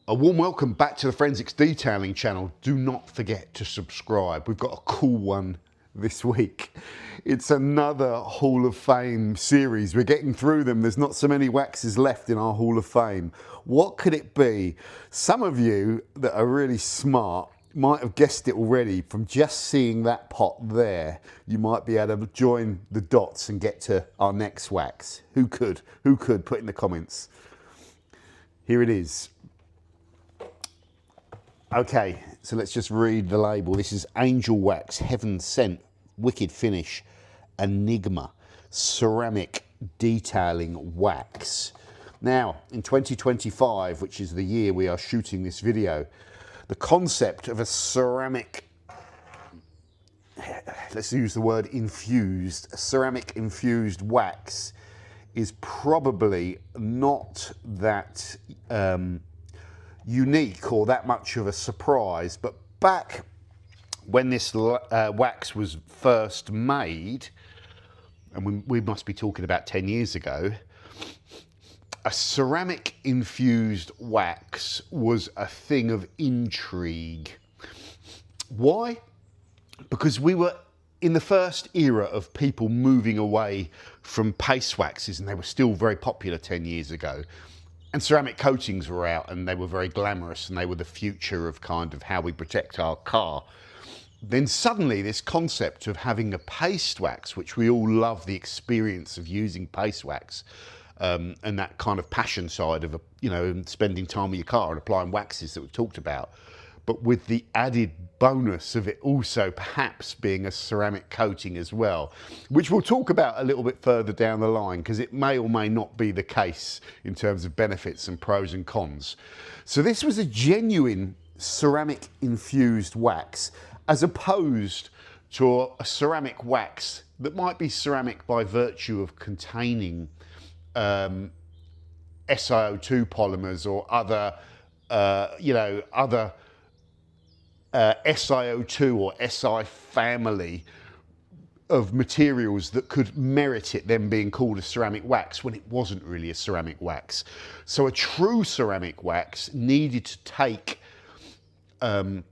A warm welcome back to the Forensics Detailing channel. Do not forget to subscribe. We've got a cool one this week. It's another Hall of Fame series. We're getting through them. There's not so many waxes left in our Hall of Fame. What could it be? Some of you that are really smart might have guessed it already from just seeing that pot there. You might be able to join the dots and get to our next wax. Who could? Who could? Put in the comments. Here it is. Okay, so let's just read the label. This is Angelwax Heaven Sent Wicked Finish Enigma Ceramic Detailing Wax. Now, in 2025, which is the year we are shooting this video, the concept of a ceramic, let's use the word infused, a ceramic infused wax is probably not that unique or that much of a surprise, but back when this wax was first made, and we must be talking about 10 years ago, a ceramic infused wax was a thing of intrigue. Why? Because we were in the first era of people moving away from paste waxes, and they were still very popular 10 years ago. And ceramic coatings were out, and they were very glamorous, and they were the future of kind of how we protect our car. Then suddenly this concept of having a paste wax, which we all love the experience of using paste wax, and that kind of passion side of, spending time with your car and applying waxes that we've talked about, but with the added bonus of it also perhaps being a ceramic coating as well, which we'll talk about a little bit further down the line, because it may or may not be the case in terms of benefits and pros and cons. So this was a genuine ceramic infused wax, as opposed to a ceramic wax that might be ceramic by virtue of containing SiO2 polymers or other SiO2 or Si family of materials that could merit it then being called a ceramic wax when it wasn't really a ceramic wax. So a true ceramic wax needed to take the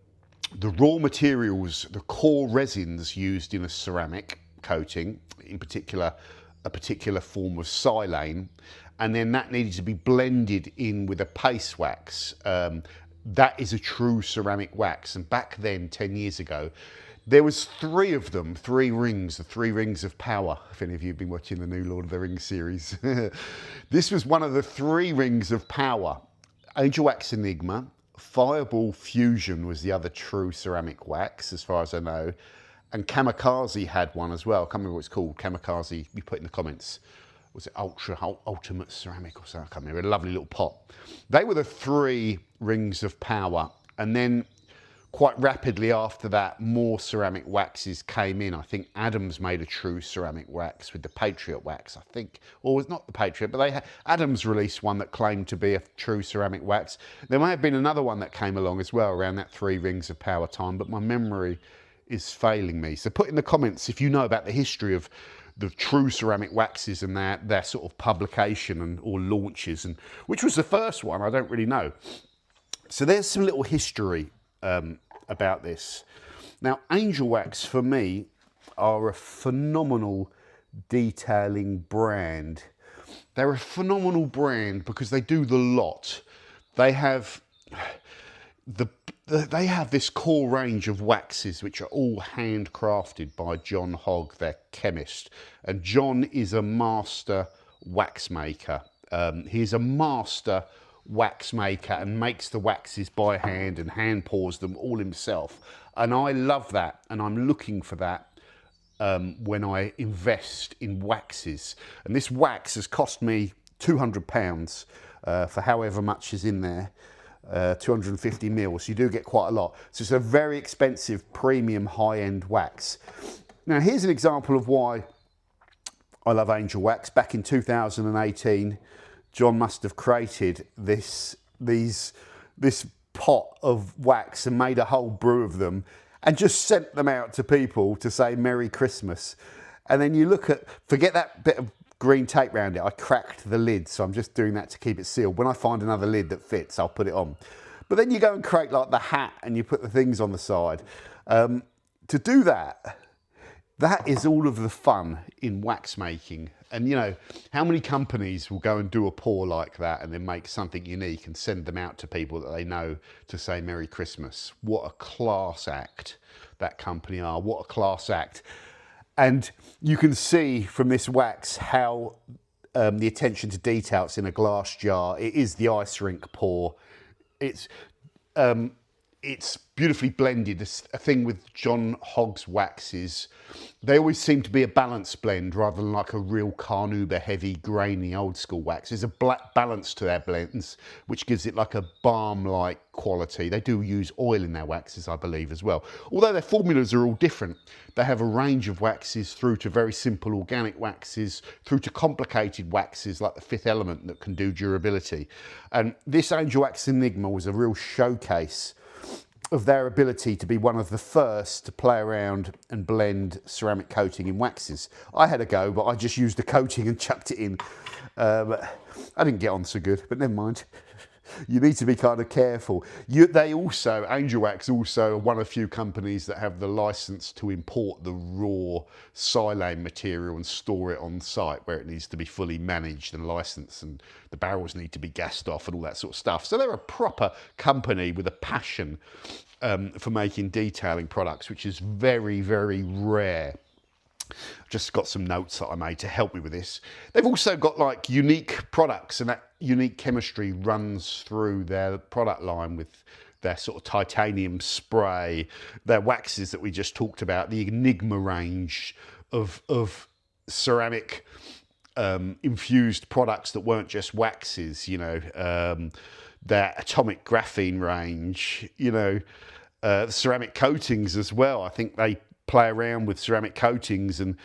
raw materials, the core resins used in a ceramic coating, in particular a particular form of silane, and then that needed to be blended in with a paste wax. That is a true ceramic wax. And back then, 10 years ago, there was three of them, three rings, the three rings of power, if any of you have been watching the new Lord of the Rings series. This was one of the three rings of power. Angelwax Enigma, Fireball Fusion was the other true ceramic wax, as far as I know. And Kamikaze had one as well. I can't remember what it's called. Kamikaze, you put in the comments. Was it ultimate ceramic or something? I can't remember. A lovely little pot. They were the three rings of power. And then quite rapidly after that, more ceramic waxes came in. I think Adams made a true ceramic wax with the Patriot wax, I think. Or was not the Patriot, but Adams released one that claimed to be a true ceramic wax. There may have been another one that came along as well around that three rings of power time, but my memory is failing me. So put in the comments if you know about the history of the true ceramic waxes and their sort of publication or launches, and which was the first one, I don't really know. So there's some little history about this. Now, Angelwax for me are a phenomenal detailing brand. They're a phenomenal brand because they do the lot. They have this core range of waxes which are all handcrafted by John Hogg, their chemist. And John is a master wax maker. He's a master wax maker and makes the waxes by hand and hand pours them all himself. And I love that, and I'm looking for that when I invest in waxes. And this wax has cost me £200 for however much is in there. 250 mils, so you do get quite a lot. So it's a very expensive premium high-end wax. Now here's an example of why I love Angelwax. Back in 2018, John must have created this pot of wax and made a whole brew of them and just sent them out to people to say Merry Christmas. And then you look at, forget that bit of green tape around it. I cracked the lid, so I'm just doing that to keep it sealed. When I find another lid that fits, I'll put it on. But then you go and create like the hat and you put the things on the side. To do that, that is all of the fun in wax making. And you know, how many companies will go and do a pour like that and then make something unique and send them out to people that they know to say Merry Christmas? What a class act that company are, what a class act. And you can see from this wax how the attention to detail. It's in a glass jar. It is the ice rink pour. It's beautifully blended. It's a thing with John Hogg's waxes. They always seem to be a balanced blend rather than like a real carnauba heavy, grainy, old school wax. There's a black balance to their blends, which gives it like a balm-like quality. They do use oil in their waxes, I believe, as well. Although their formulas are all different. They have a range of waxes through to very simple organic waxes, through to complicated waxes like the Fifth Element that can do durability. And this Angelwax Enigma was a real showcase of their ability to be one of the first to play around and blend ceramic coating in waxes. I had a go, but I just used the coating and chucked it in. I didn't get on so good, but never mind. You need to be kind of careful. Angelwax also are one of the few companies that have the license to import the raw silane material and store it on site where it needs to be fully managed and licensed, and the barrels need to be gassed off and all that sort of stuff. So they're a proper company with a passion for making detailing products, which is very, very rare. Just got some notes that I made to help me with this. They've also got like unique products, and that unique chemistry runs through their product line with their sort of titanium spray, their waxes that we just talked about, the Enigma range of ceramic infused products that weren't just waxes, you know, their atomic graphene range, you know, ceramic coatings as well. I think they play around with ceramic coatings, and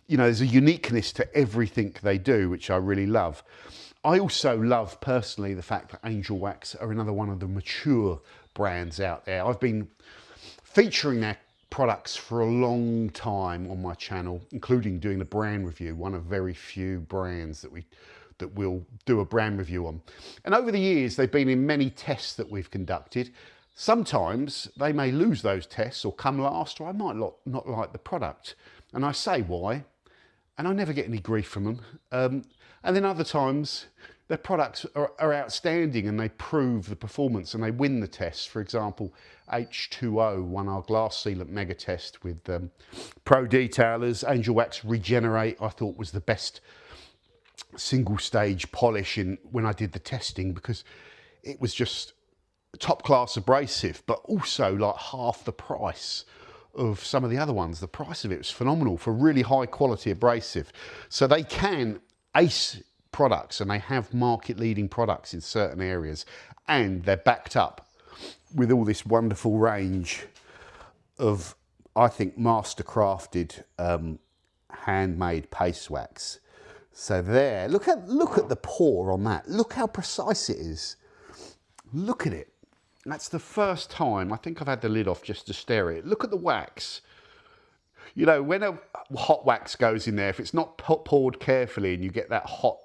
you know, there's a uniqueness to everything they do, which I really love. I also love personally the fact that Angelwax are another one of the mature brands out there. I've been featuring their products for a long time on my channel, including doing a brand review, one of very few brands that we'll do a brand review on. And over the years, they've been in many tests that we've conducted. Sometimes they may lose those tests or come last, or I might not like the product. And I say why, and I never get any grief from them. And then other times, their products are outstanding and they prove the performance and they win the tests. For example, H2O won our glass sealant mega test with pro detailers. Angelwax Regenerate, I thought, was the best single stage polish when I did the testing, because it was just top class abrasive, but also like half the price of some of the other ones. The price of it was phenomenal for really high quality abrasive. So they can ace products, and they have market leading products in certain areas, and they're backed up with all this wonderful range of, I think, Mastercrafted handmade paste wax. So there, look at the pour on that. Look how precise it is. Look at it. That's the first time I think I've had the lid off just to stare at it. Look at the wax. You know, when a hot wax goes in there, if it's not poured carefully and you get that hot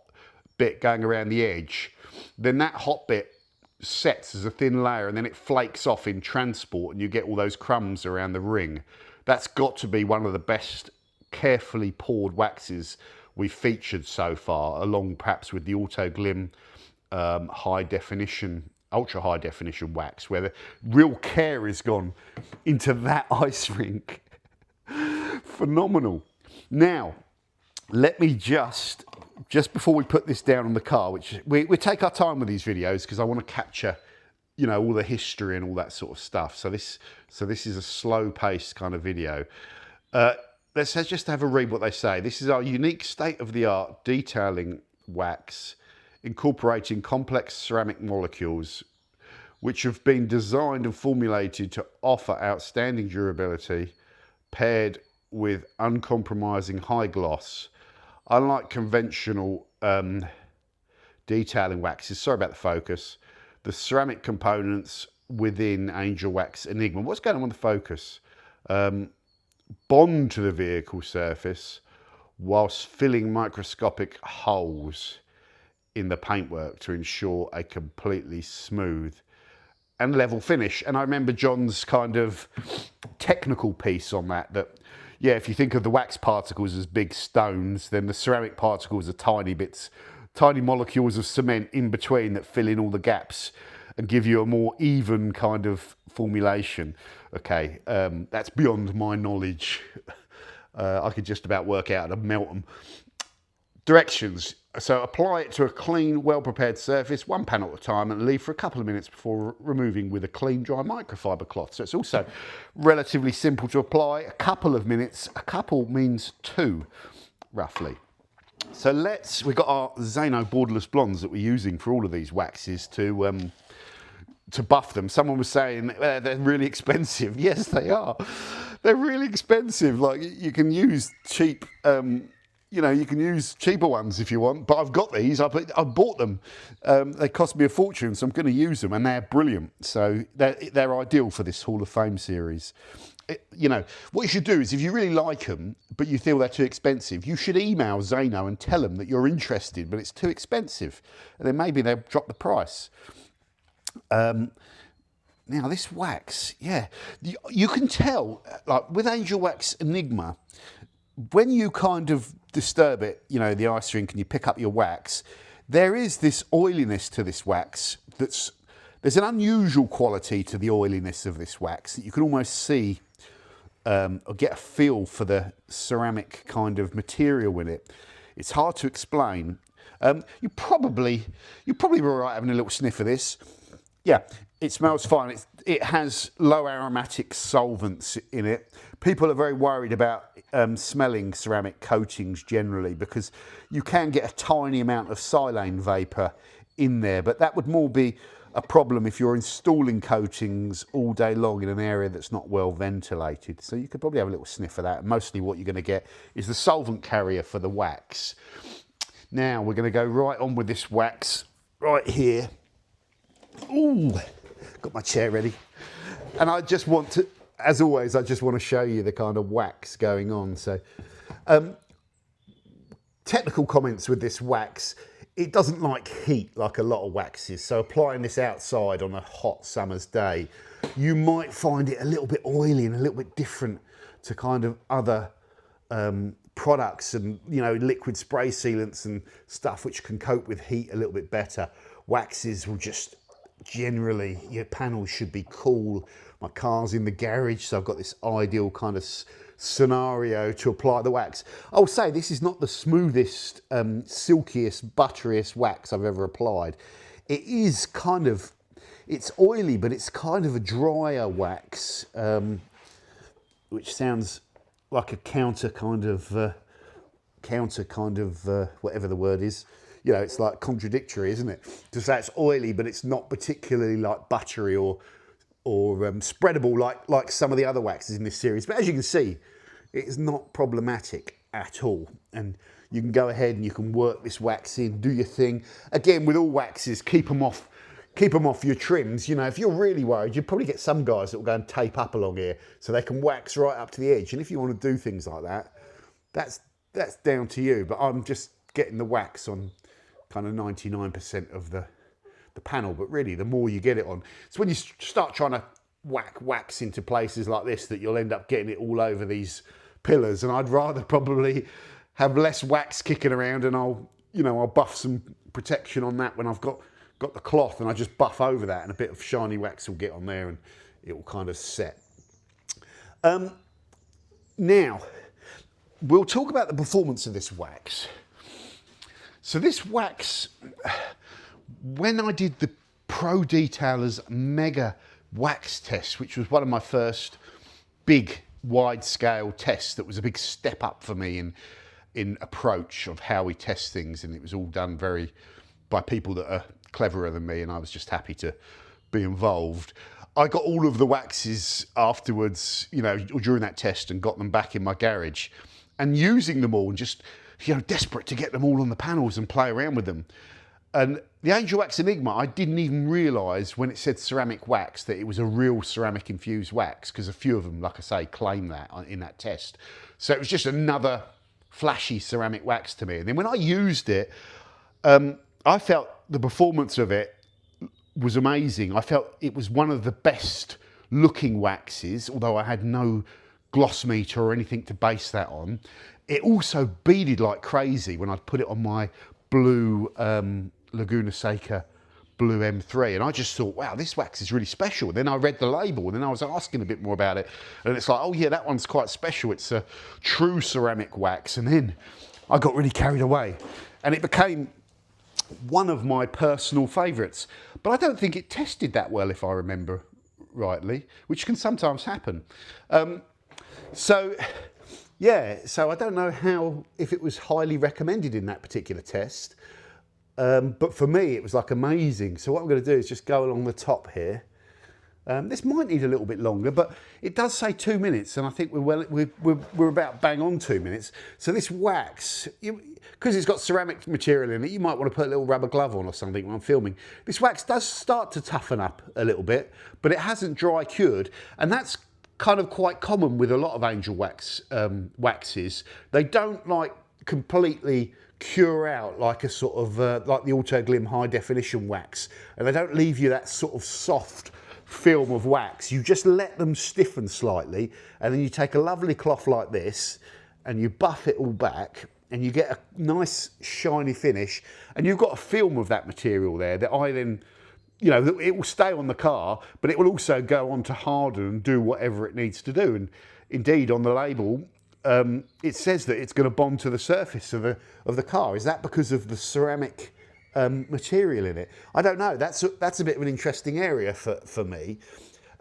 bit going around the edge, then that hot bit sets as a thin layer and then it flakes off in transport and you get all those crumbs around the ring. That's got to be one of the best carefully poured waxes we've featured so far, along perhaps with the Auto Glim ultra high definition wax, where the real care has gone into that ice rink. Phenomenal. Now, let me just before we put this down on the car, which we take our time with these videos because I want to capture, you know, all the history and all that sort of stuff. So this is a slow paced kind of video. Let's just have a read what they say. This is our unique state-of-the-art detailing wax, incorporating complex ceramic molecules which have been designed and formulated to offer outstanding durability paired with uncompromising high gloss. Unlike conventional detailing waxes, sorry about the focus, the ceramic components within Angelwax Enigma, what's going on with the focus? Bond to the vehicle surface whilst filling microscopic holes in the paintwork to ensure a completely smooth and level finish. And I remember John's kind of technical piece on that, yeah, if you think of the wax particles as big stones, then the ceramic particles are tiny bits, tiny molecules of cement in between that fill in all the gaps and give you a more even kind of formulation. Okay, that's beyond my knowledge. I could just about work out how to melt them. Directions. So apply it to a clean, well-prepared surface, one panel at a time, and leave for a couple of minutes before removing with a clean, dry microfiber cloth. So it's also relatively simple to apply. A couple of minutes. A couple means two, roughly. So we've got our Zano borderless blondes that we're using for all of these waxes to buff them. Someone was saying they're really expensive. Yes, they are. They're really expensive. Like, you can use cheap, you know, you can use cheaper ones if you want, but I've got these. I bought them. They cost me a fortune, so I'm going to use them, and they're brilliant. So they're ideal for this Hall of Fame series. You know, what you should do is, if you really like them, but you feel they're too expensive, you should email Zano and tell them that you're interested, but it's too expensive, and then maybe they'll drop the price. Now this wax, yeah, you can tell, like with Angelwax Enigma, when you kind of disturb it, you know, the ice rink, and you pick up your wax, there is this oiliness to this wax there's an unusual quality to the oiliness of this wax that you can almost see or get a feel for the ceramic kind of material in it. It's hard to explain. You probably were right having a little sniff of this. Yeah, it smells fine. It has low aromatic solvents in it. People are very worried about smelling ceramic coatings generally, because you can get a tiny amount of silane vapour in there, but that would more be a problem if you're installing coatings all day long in an area that's not well ventilated. So you could probably have a little sniff of that. Mostly what you're going to get is the solvent carrier for the wax. Now we're going to go right on with this wax right here. Ooh, got my chair ready. And I just want to, as always, I just want to show you the kind of wax going on. So technical comments with this wax. It doesn't like heat like a lot of waxes, so applying this outside on a hot summer's day, you might find it a little bit oily and a little bit different to kind of other products and, you know, liquid spray sealants and stuff which can cope with heat a little bit better. Waxes will just generally, your panels should be cool. My car's in the garage, so I've got this ideal kind of scenario to apply the wax. I'll say this is not the smoothest, silkiest, butteriest wax I've ever applied. It is kind of, it's oily, but it's kind of a drier wax, which sounds like a counter kind of whatever the word is. You know, it's like contradictory, isn't it? To say it's oily, but it's not particularly like buttery or spreadable like some of the other waxes in this series. But as you can see, it is not problematic at all. And you can go ahead and you can work this wax in, do your thing. Again, with all waxes, keep them off your trims. You know, if you're really worried, you'd probably get some guys that will go and tape up along here so they can wax right up to the edge. And if you want to do things like that, that's down to you. But I'm just getting the wax on kind of 99% of the panel, but really the more you get it on, it's when you start trying to whack wax into places like this that you'll end up getting it all over these pillars. And I'd rather probably have less wax kicking around, and I'll buff some protection on that when I've got the cloth, and I just buff over that, and a bit of shiny wax will get on there and it will kind of set. Now we'll talk about the performance of this wax. So this wax, when I did the Pro Detailers Mega Wax Test, which was one of my first big wide-scale tests, that was a big step up for me in approach of how we test things, and it was all done by people that are cleverer than me, and I was just happy to be involved. I got all of the waxes afterwards, you know, during that test, and got them back in my garage, and using them all, and just, you know, desperate to get them all on the panels and play around with them. And the Angelwax Enigma, I didn't even realise when it said ceramic wax that it was a real ceramic infused wax, because a few of them, like I say, claim that in that test. So it was just another flashy ceramic wax to me. And then when I used it, I felt the performance of it was amazing. I felt it was one of the best looking waxes, although I had no gloss meter or anything to base that on. It also beaded like crazy when I'd put it on my blue Laguna Seca blue M3, and I just thought, wow, this wax is really special. And then I read the label, and then I was asking a bit more about it, and it's like, oh yeah, that one's quite special. It's a true ceramic wax. And then I got really carried away, and it became one of my personal favourites. But I don't think it tested that well, if I remember rightly, which can sometimes happen. So I don't know if it was highly recommended in that particular test. But for me, it was like amazing. So what I'm going to do is just go along the top here. This might need a little bit longer, but it does say 2 minutes, and I think we're about bang on 2 minutes. So this wax, because it's got ceramic material in it, you might want to put a little rubber glove on or something when I'm filming. This wax does start to toughen up a little bit, but it hasn't dry cured, and that's kind of quite common with a lot of Angelwax waxes. They don't like completely cure out like a sort of like the Autoglim high definition wax, and they don't leave you that sort of soft film of wax. You just let them stiffen slightly, and then you take a lovely cloth like this and you buff it all back, and you get a nice shiny finish, and you've got a film of that material there that I then, you know, it will stay on the car, but it will also go on to harden and do whatever it needs to do. And indeed, on the label, it says that it's going to bond to the surface of the car. Is that because of the ceramic material in it? I don't know. That's a bit of an interesting area for me.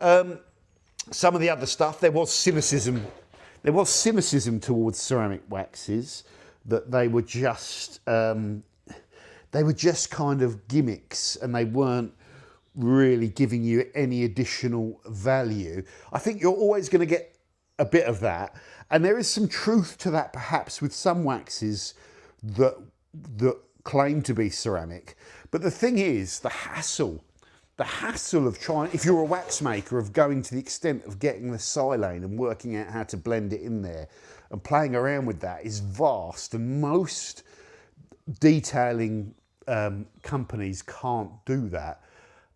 Some of the other stuff, there was cynicism. There was cynicism towards ceramic waxes, that they were just kind of gimmicks, and they weren't really giving you any additional value. I think you're always going to get a bit of that, and there is some truth to that perhaps with some waxes that claim to be ceramic. But the thing is, the hassle of trying, if you're a wax maker, of going to the extent of getting the silane and working out how to blend it in there and playing around with that is vast, and most detailing companies can't do that.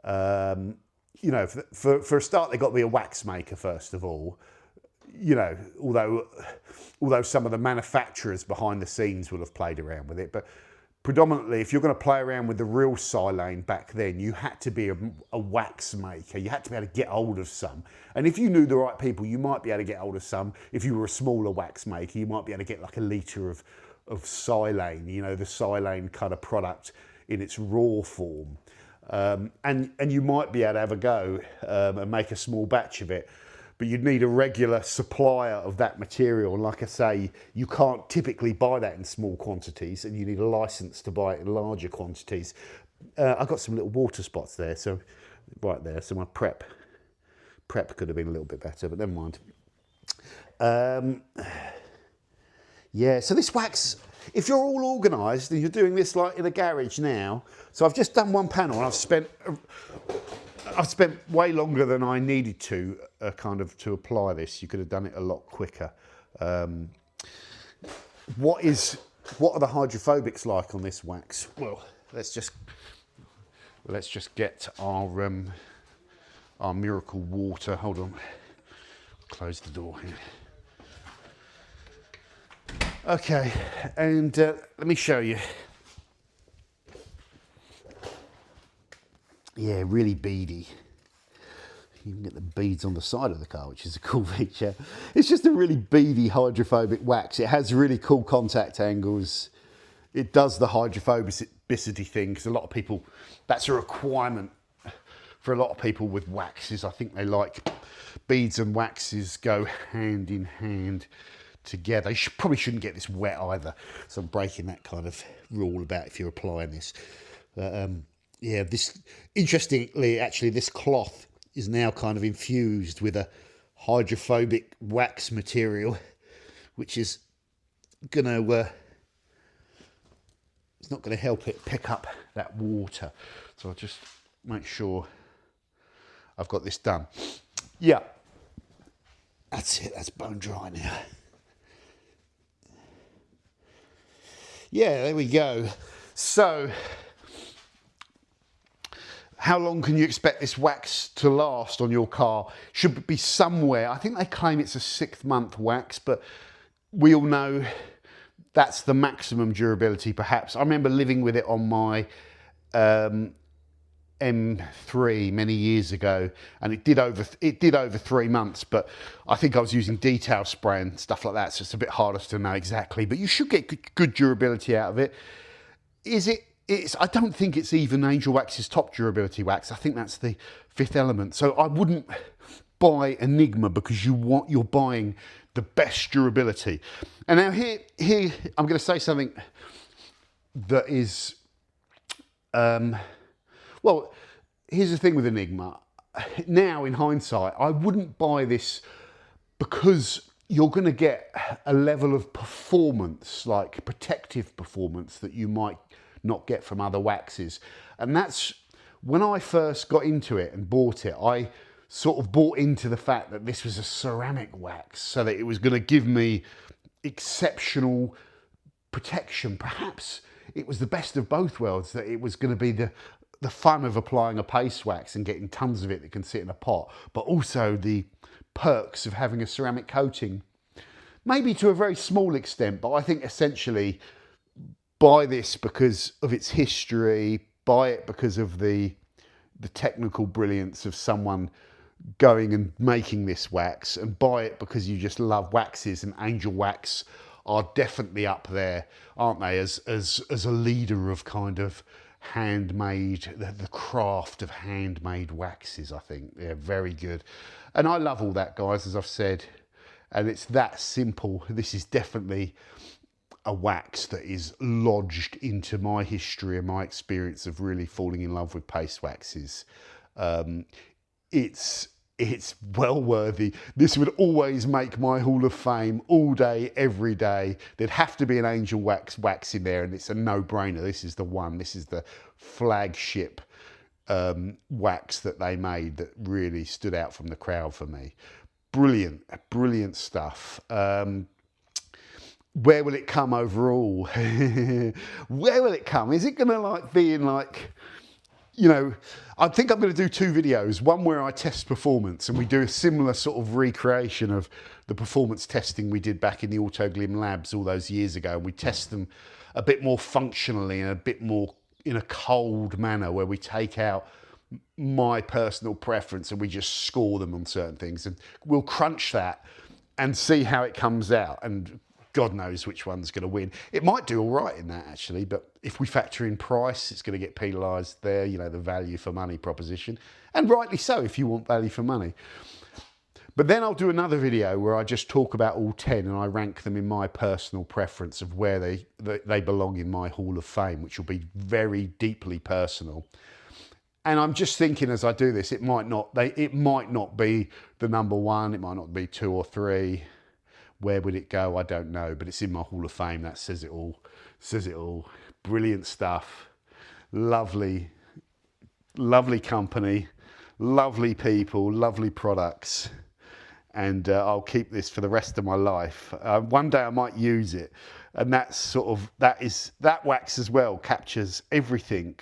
You know, for a start, they've got to be a wax maker first of all. You know, although some of the manufacturers behind the scenes will have played around with it, but predominantly, if you're going to play around with the real silane back then, you had to be a wax maker. You had to be able to get hold of some. And if you knew the right people, you might be able to get hold of some. If you were a smaller wax maker, you might be able to get like a litre of silane, you know, the silane kind of product in its raw form. And you might be able to have a go and make a small batch of it. But you'd need a regular supplier of that material. And like I say, you can't typically buy that in small quantities, and you need a license to buy it in larger quantities. I've got some little water spots there, so right there. So my prep could have been a little bit better, but never mind. Yeah, so this wax, if you're all organised and you're doing this like in a garage now, so I've just done one panel and I've spent way longer than I needed to to apply this. You could have done it a lot quicker. What are the hydrophobics like on this wax? Well, let's just get our miracle water. Hold on, close the door here. Okay, and let me show you. Yeah, really beady. You can get the beads on the side of the car, which is a cool feature. It's just a really beady hydrophobic wax. It has really cool contact angles. It does the hydrophobicity thing, because a lot of people, that's a requirement for a lot of people with waxes. I think they like beads and waxes go hand in hand together. You probably shouldn't get this wet either. So I'm breaking that kind of rule about if you're applying this. Yeah, interestingly, actually, this cloth is now kind of infused with a hydrophobic wax material, which is it's not going to help it pick up that water. So I'll just make sure I've got this done. Yeah, that's it. That's bone dry now. yeah, there we go. So, how long can you expect this wax to last on your car? Should be somewhere, I think they claim it's a 6-month wax, but we all know that's the maximum durability perhaps. I remember living with it on my M3 many years ago, and it did over 3 months, but I think I was using detail spray and stuff like that, so it's a bit harder to know exactly, but you should get good durability out of it. I don't think it's even Angelwax's top durability wax. I think that's the Fifth Element. So I wouldn't buy Enigma because you're buying the best durability. And now here I'm going to say something that is, well, here's the thing with Enigma. Now in hindsight, I wouldn't buy this because you're going to get a level of performance, like protective performance, that you might not get from other waxes. And that's when I first got into it and bought it, I sort of bought into the fact that this was a ceramic wax, so that it was going to give me exceptional protection. Perhaps it was the best of both worlds, that it was going to be the fun of applying a paste wax and getting tons of it that can sit in a pot, but also the perks of having a ceramic coating. Maybe to a very small extent, but I think essentially buy this because of its history, buy it because of the technical brilliance of someone going and making this wax, and buy it because you just love waxes, and Angelwax are definitely up there, aren't they, as a leader of kind of handmade, the craft of handmade waxes. I think they're very good, and I love all that, guys, as I've said, and it's that simple. This is definitely a wax that is lodged into my history and my experience of really falling in love with paste waxes. It's well worthy. This would always make my Hall of Fame all day, every day. There'd have to be an Angelwax wax in there, and it's a no-brainer. This is the one. This is the flagship wax that they made that really stood out from the crowd for me. Brilliant, brilliant stuff. Where will it come overall? Where will it come? Is it going to be in you know, I think I'm going to do 2 videos. One where I test performance, and we do a similar sort of recreation of the performance testing we did back in the Autoglim labs all those years ago. We test them a bit more functionally and a bit more in a cold manner, where we take out my personal preference and we just score them on certain things, and we'll crunch that and see how it comes out, and God knows which one's going to win. It might do all right in that, actually, but if we factor in price, it's going to get penalised there, you know, the value for money proposition, and rightly so if you want value for money. But then I'll do another video where I just talk about all 10 and I rank them in my personal preference of where they belong in my Hall of Fame, which will be very deeply personal. And I'm just thinking as I do this, it might not be the number 1, it might not be 2 or 3. Where would it go? I don't know, but it's in my Hall of Fame. That says it all. Says it all. Brilliant stuff. Lovely, lovely company, lovely people, lovely products. And I'll keep this for the rest of my life. One day I might use it. And that's that wax as well captures everything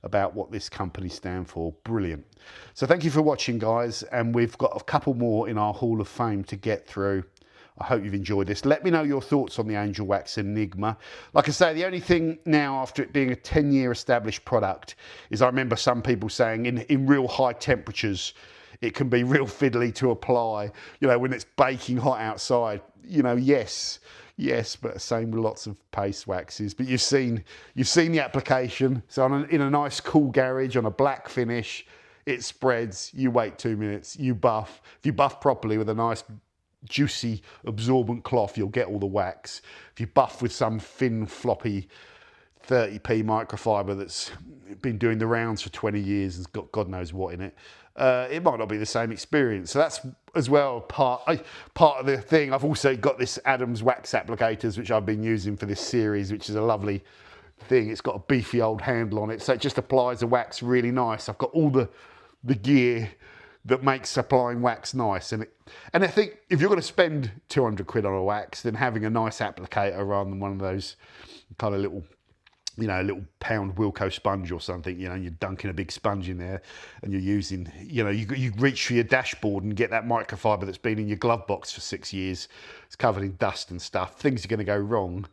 about what this company stand for. Brilliant. So thank you for watching, guys. And we've got a couple more in our Hall of Fame to get through. I hope you've enjoyed this. Let me know your thoughts on the Angelwax Enigma. Like I say, the only thing now, after it being a 10-year established product, is I remember some people saying in real high temperatures, it can be real fiddly to apply, you know, when it's baking hot outside. You know, yes, but same with lots of paste waxes. But you've seen the application. So in a nice cool garage on a black finish, it spreads, you wait 2 minutes, you buff. If you buff properly with a nice juicy absorbent cloth, you'll get all the wax. If you buff with some thin floppy 30p microfiber that's been doing the rounds for 20 years and has got God knows what in it, it might not be the same experience. So that's as well part of the thing. I've also got this Adams wax applicators, which I've been using for this series, which is a lovely thing. It's got a beefy old handle on it, so it just applies the wax really nice. I've got all the gear that makes applying wax nice, and I think if you're going to spend 200 quid on a wax, then having a nice applicator rather than one of those kind of little, you know, a little pound Wilco sponge or something, you know, and you're dunking a big sponge in there and you're using, you know, you reach for your dashboard and get that microfiber that's been in your glove box for 6 years. It's covered in dust and stuff. Things are going to go wrong.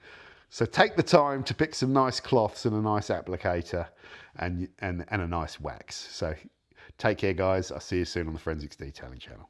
So take the time to pick some nice cloths and a nice applicator and a nice wax. So take care, guys. I'll see you soon on the Forensics Detailing channel.